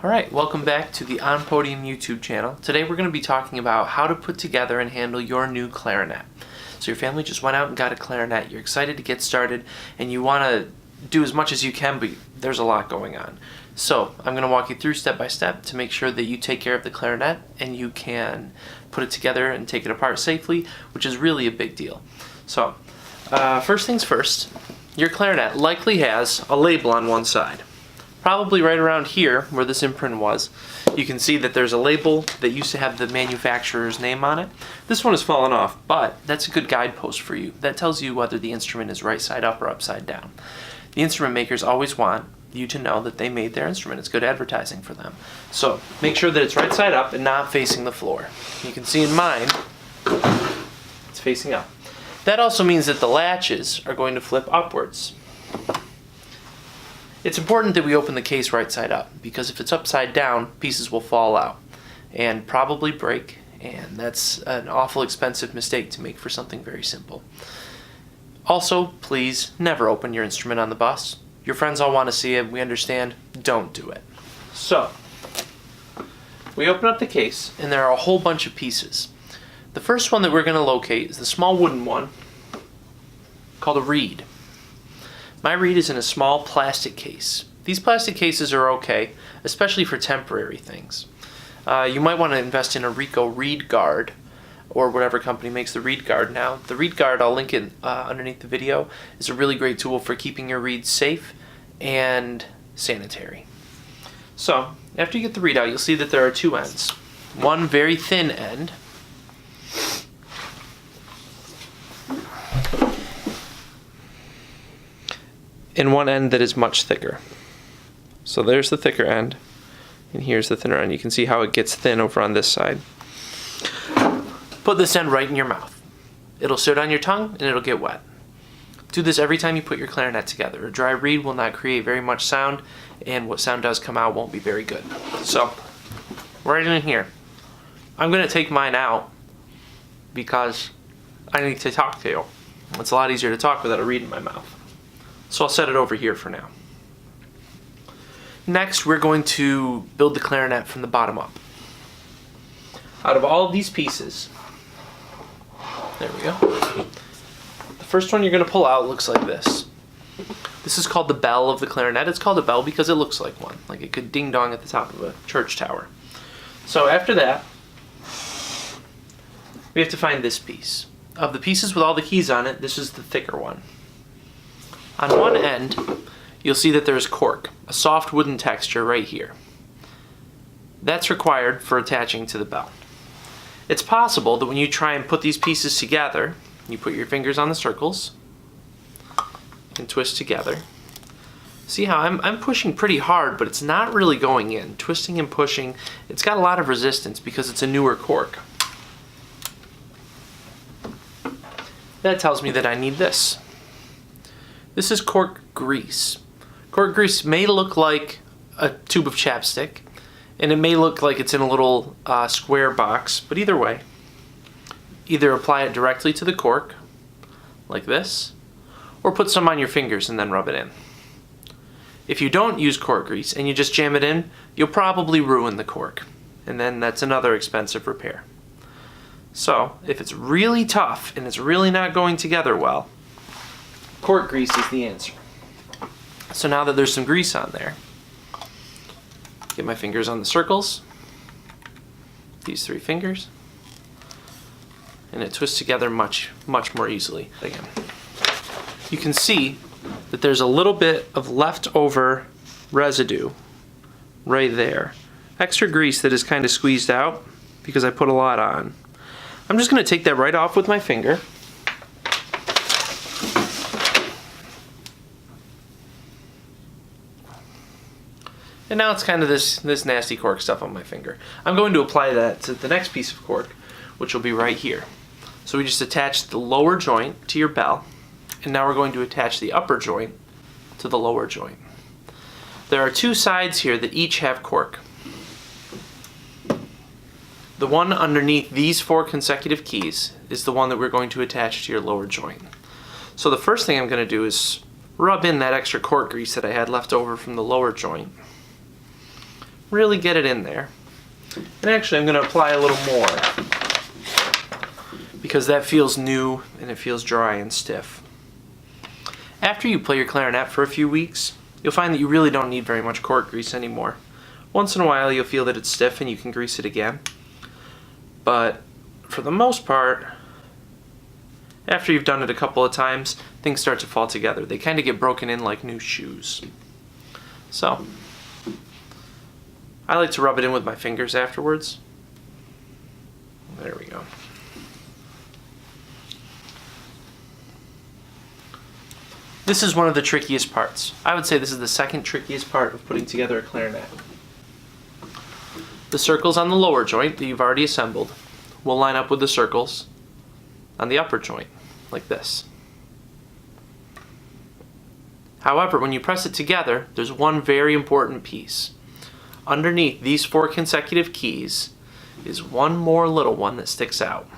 Alright, welcome back to the On Podium YouTube channel. Today we're going to be talking about how to put together and handle your new clarinet. So your family just went out and got a clarinet, you're excited to get started, and you want to do as much as you can, but there's a lot going on. So I'm going to walk you through step by step to make sure that you take care of the clarinet and you can put it together and take it apart safely, which is really a big deal. So first things first, your clarinet likely has a label on one side. Probably right around here where this imprint was, you can see that there's a label that used to have the manufacturer's name on it. This one has fallen off, but that's a good guidepost for you. That tells you whether the instrument is right side up or upside down. The instrument makers always want you to know that they made their instrument. It's good advertising for them. So make sure that it's right side up and not facing the floor. You can see in mine, it's facing up. That also means that the latches are going to flip upwards. It's important that we open the case right side up, because if it's upside down, pieces will fall out and probably break, and that's an awful expensive mistake to make for something very simple. Also, please never open your instrument on the bus. Your friends all want to see it, we understand, don't do it. So, we open up the case, and there are a whole bunch of pieces. The first one that we're going to locate is the small wooden one called a reed. My reed is in a small plastic case. These plastic cases are okay, especially for temporary things. You might want to invest in a Rico reed guard, or whatever company makes the reed guard now. The reed guard, I'll link it underneath the video, is a really great tool for keeping your reeds safe and sanitary. So, after you get the reed out, you'll see that there are two ends. One very thin end, and one end that is much thicker. So there's the thicker end, and here's the thinner end. You can see how it gets thin over on this side. Put this end right in your mouth. It'll sit on your tongue and it'll get wet. Do this every time you put your clarinet together. A dry reed will not create very much sound, and what sound does come out won't be very good. So, right in here. I'm going to take mine out because I need to talk to you. It's a lot easier to talk without a reed in my mouth. So I'll set it over here for now. Next, we're going to build the clarinet from the bottom up. Out of all of these pieces, there we go. The first one you're going to pull out looks like this. This is called the bell of the clarinet. It's called a bell because it looks like one, like it could ding dong at the top of a church tower. So after that, we have to find this piece. Of the pieces with all the keys on it, this is the thicker one. On one end, you'll see that there's cork, a soft wooden texture right here. That's required for attaching to the bell. It's possible that when you try and put these pieces together, you put your fingers on the circles and twist together. See how I'm pushing pretty hard, but it's not really going in. Twisting and pushing, it's got a lot of resistance because it's a newer cork. That tells me that I need this. This is cork grease. Cork grease may look like a tube of chapstick, and it may look like it's in a little square box, but either way, either apply it directly to the cork, like this, or put some on your fingers and then rub it in. If you don't use cork grease and you just jam it in, you'll probably ruin the cork, and then that's another expensive repair. So, if it's really tough and it's really not going together well, cork grease is the answer. So now that there's some grease on there, get my fingers on the circles, these three fingers, and it twists together much more easily. Again, you can see that there's a little bit of leftover residue right there. Extra grease that is kind of squeezed out because I put a lot on. I'm just going to take that right off with my finger. And now it's kind of this nasty cork stuff on my finger. I'm going to apply that to the next piece of cork, which will be right here. So we just attached the lower joint to your bell, and now we're going to attach the upper joint to the lower joint. There are two sides here that each have cork. The one underneath these four consecutive keys is the one that we're going to attach to your lower joint. So the first thing I'm going to do is rub in that extra cork grease that I had left over from the lower joint really get it in there. And actually I'm going to apply a little more because that feels new and it feels dry and stiff. After you play your clarinet for a few weeks, you'll find that you really don't need very much cork grease anymore. Once in a while you'll feel that it's stiff and you can grease it again. But for the most part, after you've done it a couple of times, things start to fall together. They kind of get broken in like new shoes. So, I like to rub it in with my fingers afterwards. There we go. This is one of the trickiest parts. I would say this is the second trickiest part of putting together a clarinet. The circles on the lower joint that you've already assembled will line up with the circles on the upper joint, like this. However, when you press it together, there's one very important piece. Underneath these 4 consecutive keys is one more little one that sticks out.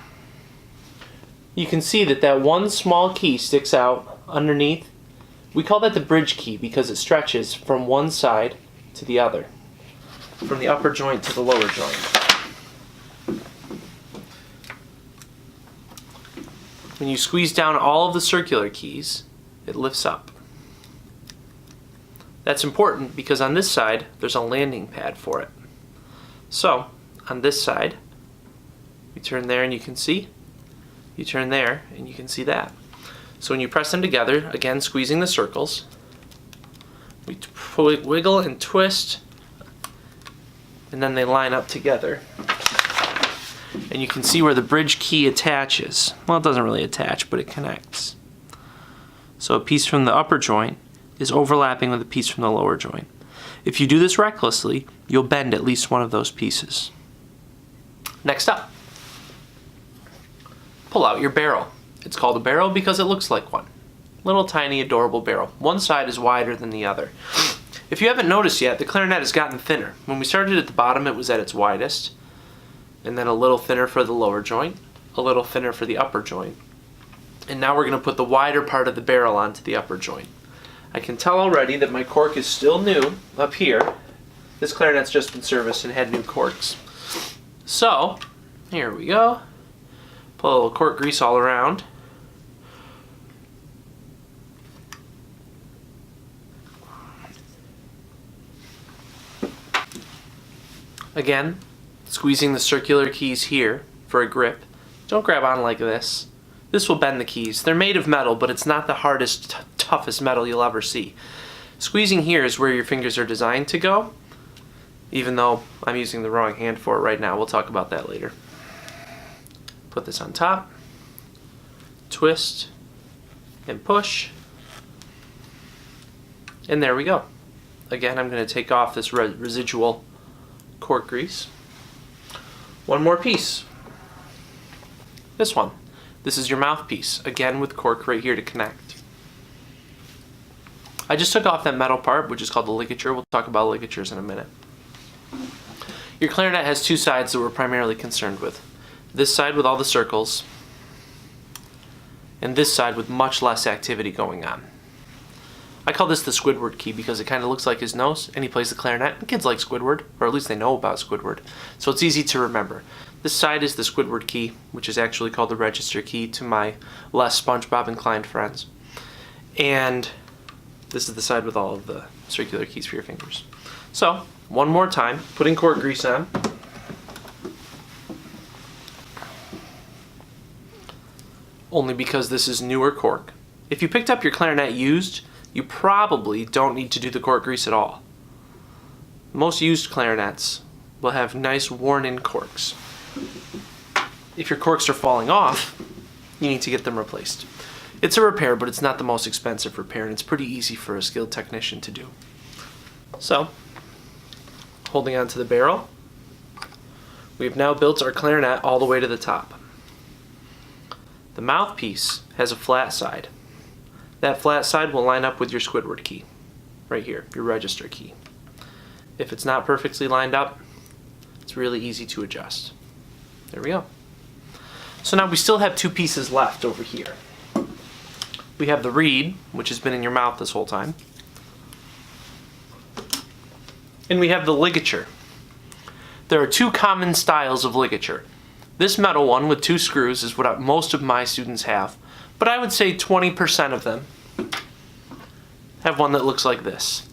You can see that that one small key sticks out underneath. We call that the bridge key because it stretches from one side to the other, from the upper joint to the lower joint. When you squeeze down all of the circular keys, it lifts up. That's important because on this side, there's a landing pad for it. So, on this side, you turn there and you can see. You turn there and you can see that. So when you press them together, again squeezing the circles, we wiggle and twist, and then they line up together. And you can see where the bridge key attaches. Well, it doesn't really attach, but it connects. So a piece from the upper joint is overlapping with a piece from the lower joint. If you do this recklessly, you'll bend at least one of those pieces. Next up, pull out your barrel. It's called a barrel because it looks like one. Little tiny adorable barrel. One side is wider than the other. If you haven't noticed yet, the clarinet has gotten thinner. When we started at the bottom, it was at its widest, and then a little thinner for the lower joint, a little thinner for the upper joint. And now we're going to put the wider part of the barrel onto the upper joint. I can tell already that my cork is still new up here. This clarinet's just been serviced and had new corks. So, here we go. Put a little cork grease all around. Again, squeezing the circular keys here for a grip. Don't grab on like this. This will bend the keys. They're made of metal, but it's not the hardest, toughest metal you'll ever see. Squeezing here is where your fingers are designed to go, even though I'm using the wrong hand for it right now. We'll talk about that later. Put this on top, twist, and push, and there we go. Again, I'm going to take off this residual cork grease. One more piece. This one. This is your mouthpiece, again with cork right here to connect. I just took off that metal part, which is called the ligature. We'll talk about ligatures in a minute. Your clarinet has 2 sides that we're primarily concerned with. This side with all the circles, and this side with much less activity going on. I call this the Squidward key because it kind of looks like his nose, and he plays the clarinet. And kids like Squidward, or at least they know about Squidward, so it's easy to remember. This side is the Squidward key, which is actually called the register key to my less SpongeBob inclined friends. And this is the side with all of the circular keys for your fingers. So, one more time, putting cork grease on. Only because this is newer cork. If you picked up your clarinet used, you probably don't need to do the cork grease at all. Most used clarinets will have nice worn-in corks. If your corks are falling off, you need to get them replaced. It's a repair, but it's not the most expensive repair, and it's pretty easy for a skilled technician to do. So, holding onto the barrel, we've now built our clarinet all the way to the top. The mouthpiece has a flat side. That flat side will line up with your Squidward key, right here, your register key. If it's not perfectly lined up, it's really easy to adjust. There we go. So now we still have 2 pieces left over here. We have the reed, which has been in your mouth this whole time. And we have the ligature, There are two common styles of ligature. This metal one with 2 screws is what most of my students have, but I would say 20% of them have one that looks like this.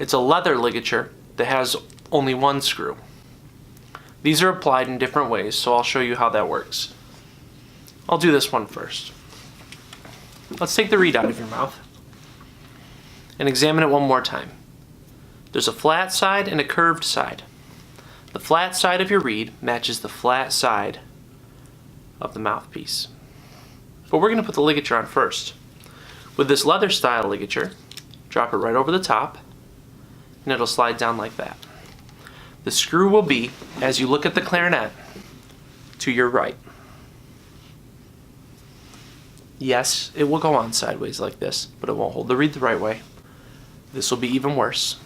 It's a leather ligature that has only 1 screw. These are applied in different ways, so I'll show you how that works. I'll do this one first. Let's take the reed out of your mouth and examine it one more time. There's a flat side and a curved side. The flat side of your reed matches the flat side of the mouthpiece. But we're going to put the ligature on first. With this leather style ligature, drop it right over the top, and it'll slide down like that. The screw will be, as you look at the clarinet, to your right. Yes, it will go on sideways like this, but it won't hold the reed the right way. This will be even worse,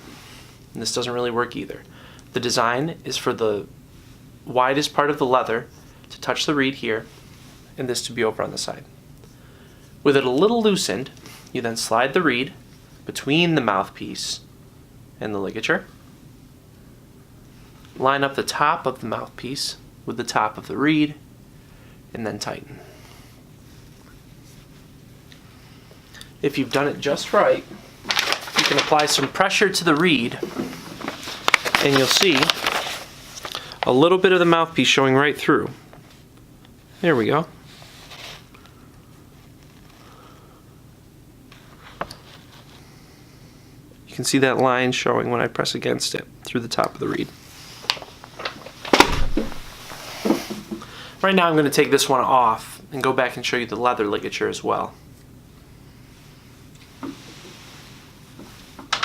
and this doesn't really work either. The design is for the widest part of the leather to touch the reed here, and this to be over on the side. With it a little loosened, you then slide the reed between the mouthpiece and the ligature. Line up the top of the mouthpiece with the top of the reed, and then tighten. If you've done it just right, you can apply some pressure to the reed, and you'll see a little bit of the mouthpiece showing right through. There we go. You can see that line showing when I press against it through the top of the reed. Right now I'm going to take this one off and go back and show you the leather ligature as well.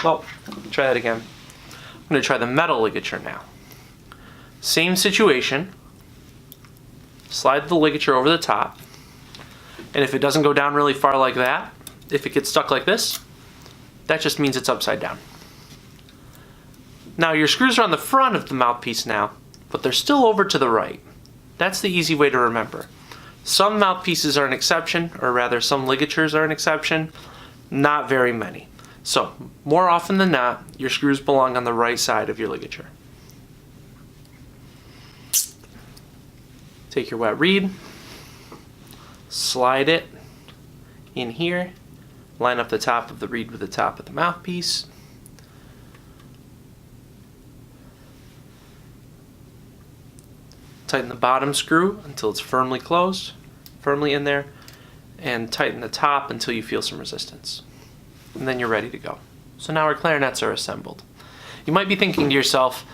Well, try that again. I'm going to try the metal ligature now. Same situation. Slide the ligature over the top. And if it doesn't go down really far like that, if it gets stuck like this, that just means it's upside down. Now your screws are on the front of the mouthpiece now, but they're still over to the right. That's the easy way to remember. Some mouthpieces are an exception, or rather some ligatures are an exception, not very many. So, more often than not, your screws belong on the right side of your ligature. Take your wet reed, slide it in here, line up the top of the reed with the top of the mouthpiece. Tighten the bottom screw until it's firmly closed, firmly in there, and tighten the top until you feel some resistance. And then you're ready to go. So now our clarinets are assembled. You might be thinking to yourself,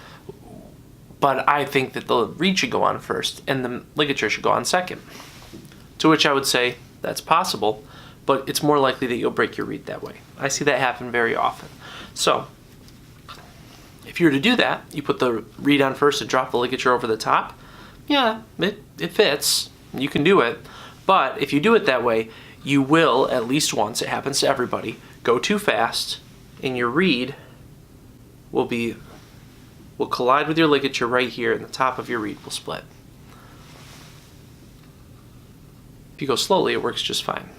but I think that the reed should go on first and the ligature should go on second. To which I would say, that's possible, but it's more likely that you'll break your reed that way. I see that happen very often. So, if you were to do that, you put the reed on first and drop the ligature over the top. Yeah, it fits. You can do it. But if you do it that way, you will, at least once, it happens to everybody, go too fast, and your reed will collide with your ligature right here, and the top of your reed will split. If you go slowly, it works just fine.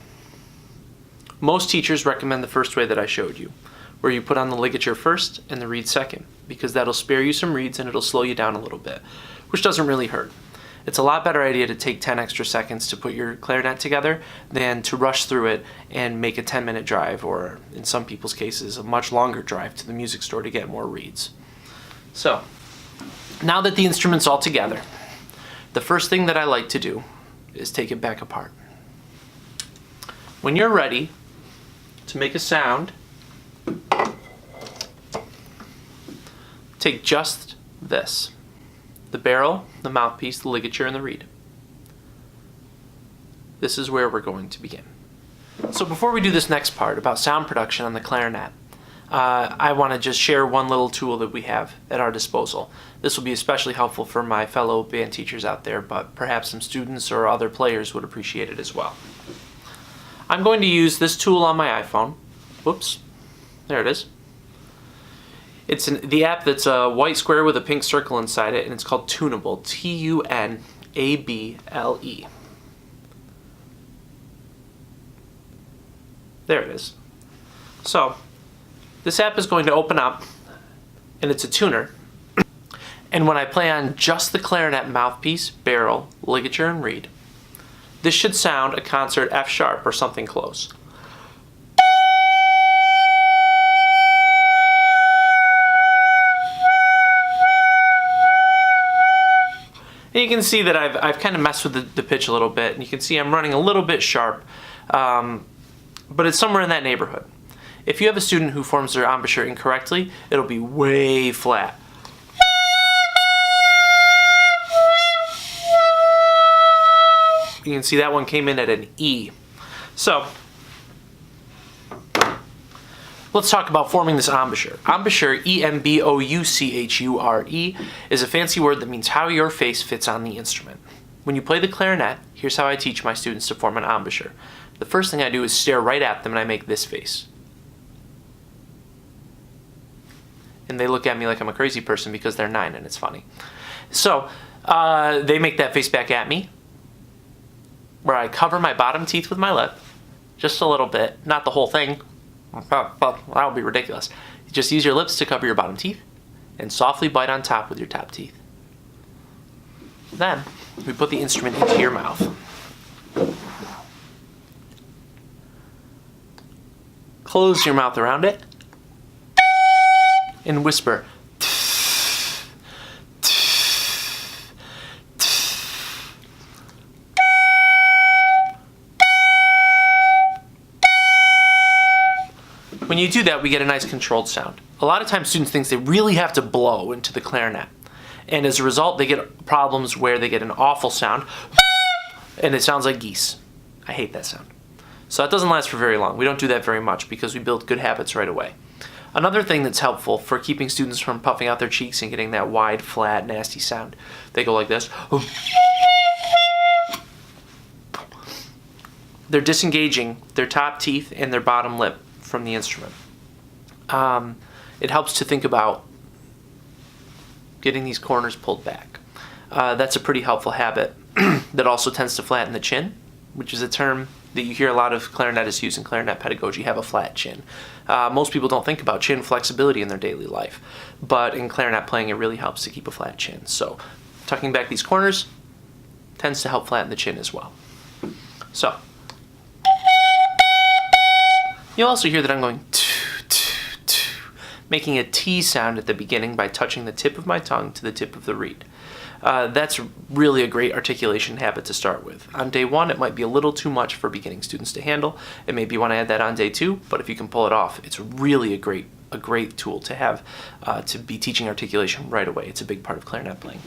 Most teachers recommend the first way that I showed you, where you put on the ligature first and the reed second, because that'll spare you some reeds and it'll slow you down a little bit, which doesn't really hurt. It's a lot better idea to take 10 extra seconds to put your clarinet together than to rush through it and make a 10-minute drive, or in some people's cases, a much longer drive to the music store to get more reeds. So, now that the instrument's all together, the first thing that I like to do is take it back apart. When you're ready to make a sound, take just this. The barrel, the mouthpiece, the ligature, and the reed. This is where we're going to begin. So before we do this next part about sound production on the clarinet, I want to just share one little tool that we have at our disposal. This will be especially helpful for my fellow band teachers out there, but perhaps some students or other players would appreciate it as well. I'm going to use this tool on my iPhone. Whoops, there it is. It's the app that's a white square with a pink circle inside it, and it's called Tunable, Tunable. There it is. So, this app is going to open up, and it's a tuner, And when I play on just the clarinet mouthpiece, barrel, ligature, and reed, this should sound a concert F sharp or something close. And you can see that I've kind of messed with the pitch a little bit, and you can see I'm running a little bit sharp, but it's somewhere in that neighborhood. If you have a student who forms their embouchure incorrectly, it'll be way flat. You can see that one came in at an E. So, let's talk about forming this embouchure. Embouchure, E-M-B-O-U-C-H-U-R-E, is a fancy word that means how your face fits on the instrument. When you play the clarinet, here's how I teach my students to form an embouchure. The first thing I do is stare right at them and I make this face. And they look at me like I'm a crazy person because they're 9 and it's funny. So, they make that face back at me, where I cover my bottom teeth with my lip, just a little bit, not the whole thing. That would be ridiculous. Just use your lips to cover your bottom teeth and softly bite on top with your top teeth. Then, we put the instrument into your mouth. Close your mouth around it and whisper. When you do that, we get a nice controlled sound. A lot of times students think they really have to blow into the clarinet. And as a result, they get problems where they get an awful sound, and it sounds like geese. I hate that sound. So that doesn't last for very long. We don't do that very much because we build good habits right away. Another thing that's helpful for keeping students from puffing out their cheeks and getting that wide, flat, nasty sound, they go like this. They're disengaging their top teeth and their bottom lip from the instrument. It helps to think about getting these corners pulled back. That's a pretty helpful habit that also tends to flatten the chin, which is a term that you hear a lot of clarinetists use in clarinet pedagogy, have a flat chin. Most people don't think about chin flexibility in their daily life, but in clarinet playing it really helps to keep a flat chin. So tucking back these corners tends to help flatten the chin as well. So you'll also hear that I'm going making a T sound at the beginning by touching the tip of my tongue to the tip of the reed. That's really a great articulation habit to start with. On day 1, it might be a little too much for beginning students to handle. And maybe you want to add that on day 2, but if you can pull it off, it's really a great tool to have to be teaching articulation right away. It's a big part of clarinet playing.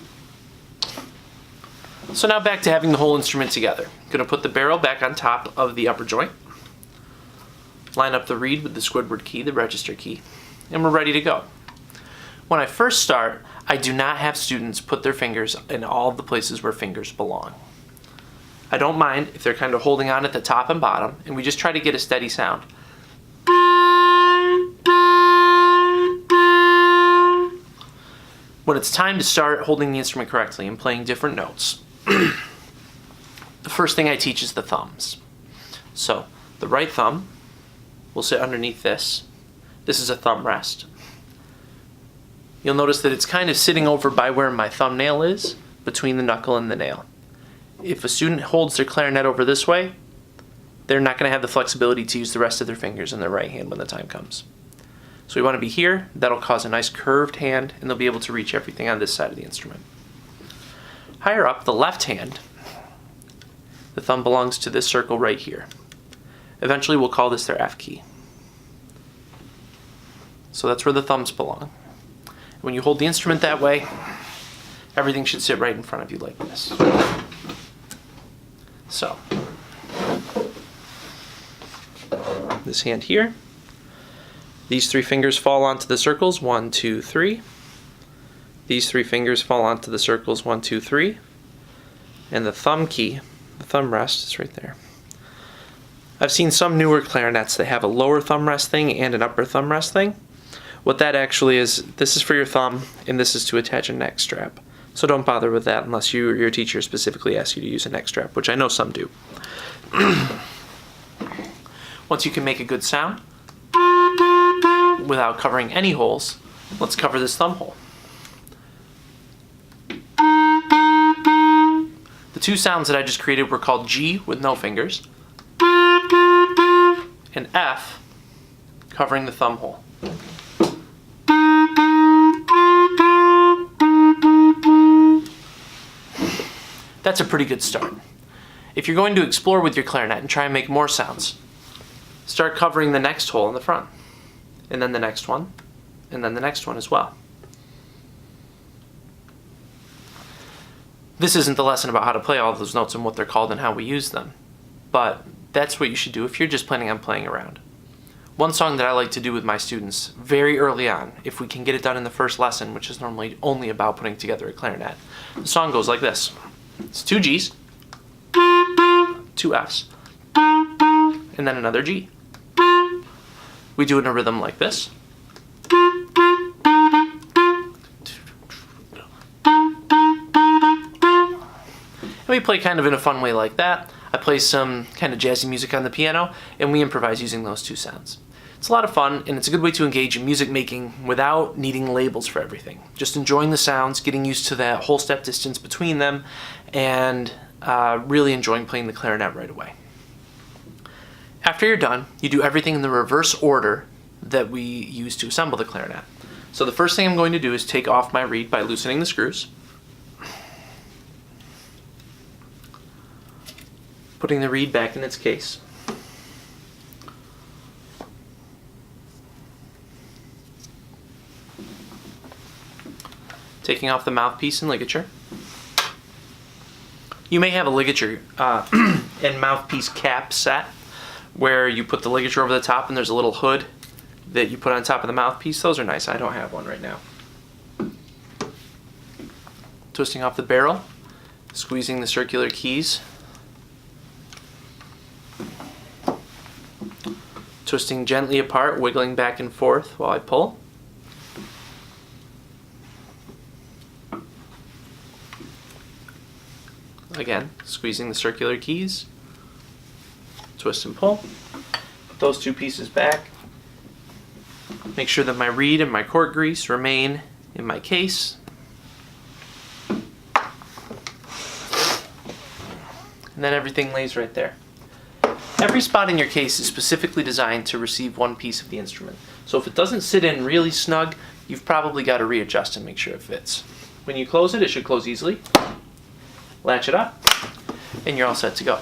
So now back to having the whole instrument together. I'm going to put the barrel back on top of the upper joint. Line up the reed with the Squidward key, the register key, and we're ready to go. When I first start, I do not have students put their fingers in all the places where fingers belong. I don't mind if they're kind of holding on at the top and bottom, and we just try to get a steady sound. When it's time to start holding the instrument correctly and playing different notes, the first thing I teach is the thumbs. So the right thumb will sit underneath this. This is a thumb rest. You'll notice that it's kind of sitting over by where my thumbnail is, between the knuckle and the nail. If a student holds their clarinet over this way, they're not going to have the flexibility to use the rest of their fingers in their right hand when the time comes. So we want to be here. That'll cause a nice curved hand, and they'll be able to reach everything on this side of the instrument. Higher up, the left hand, the thumb belongs to this circle right here. Eventually we'll call this their F key. So that's where the thumbs belong. When you hold the instrument that way, everything should sit right in front of you like this. So, this hand here, these 3 fingers fall onto the circles, 1, 2, 3. These 3 fingers fall onto the circles, 1, 2, 3. And the thumb key, the thumb rest, is right there. I've seen some newer clarinets that have a lower thumb rest thing and an upper thumb rest thing. What that actually is, this is for your thumb, and this is to attach a neck strap. So don't bother with that unless your teacher specifically asks you to use a neck strap, which I know some do. Once you can make a good sound, without covering any holes, let's cover this thumb hole. The two sounds that I just created were called G with no fingers and F covering the thumb hole. That's a pretty good start. If you're going to explore with your clarinet and try and make more sounds, start covering the next hole in the front, and then the next one, and then the next one as well. This isn't the lesson about how to play all those notes and what they're called and how we use them, but that's what you should do if you're just planning on playing around. One song that I like to do with my students very early on, if we can get it done in the first lesson, which is normally only about putting together a clarinet, the song goes like this. It's 2 G's, 2 F's, and then another G. We do it in a rhythm like this. And we play kind of in a fun way like that. I play some kind of jazzy music on the piano, and we improvise using those two sounds. It's a lot of fun, and it's a good way to engage in music making without needing labels for everything. Just enjoying the sounds, getting used to that whole step distance between them, and really enjoying playing the clarinet right away. After you're done, you do everything in the reverse order that we use to assemble the clarinet. So the first thing I'm going to do is take off my reed by loosening the screws, putting the reed back in its case. Taking off the mouthpiece and ligature. You may have a ligature and mouthpiece cap set where you put the ligature over the top and there's a little hood that you put on top of the mouthpiece. Those are nice. I don't have one right now. Twisting off the barrel, squeezing the circular keys, twisting gently apart, wiggling back and forth while I pull. Again, squeezing the circular keys, twist and pull. Put those two pieces back. Make sure that my reed and my cork grease remain in my case. And then everything lays right there. Every spot in your case is specifically designed to receive one piece of the instrument. So if it doesn't sit in really snug, you've probably got to readjust and make sure it fits. When you close it, it should close easily. Latch it up, and you're all set to go.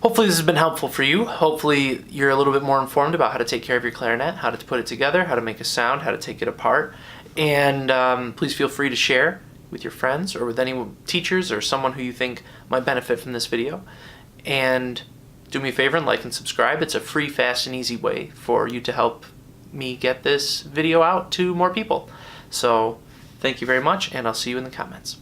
Hopefully this has been helpful for you. Hopefully you're a little bit more informed about how to take care of your clarinet, how to put it together, how to make a sound, how to take it apart. And please feel free to share with your friends or with any teachers or someone who you think might benefit from this video. And do me a favor and like and subscribe. It's a free, fast, and easy way for you to help me get this video out to more people. So thank you very much, and I'll see you in the comments.